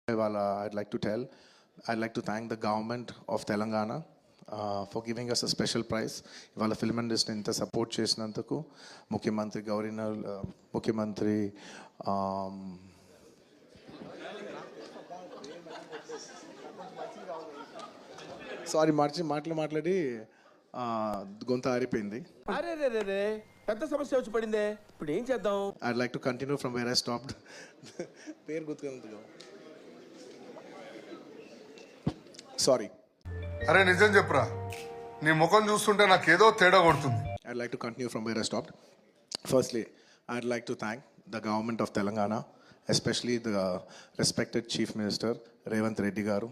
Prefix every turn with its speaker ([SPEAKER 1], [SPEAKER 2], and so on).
[SPEAKER 1] I'd like to thank the government of Telangana for giving us a special prize. ఇవాళ film industry ఇంత support చేసినందుకు ముఖ్యమంత్రి governor ముఖ్యమంత్రి sorry మాట్లాడి గొంత ఆరిపోయింది.
[SPEAKER 2] అరే పెద్ద సమస్య వచ్చి పడిందే, ఇప్పుడు ఏం చేద్దాం?
[SPEAKER 1] I'd like to continue from where I stopped. పేరు గుర్తుగా సారీ.
[SPEAKER 3] అరే నిజం చెప్పురా, నీ ముఖం చూస్తుంటే నాకేదో తేడా కొడుతుంది.
[SPEAKER 1] I'd like to continue from where I stopped. Firstly, I'd like to thank the government of Telangana, especially the respected Chief Minister Revanth Reddy garu.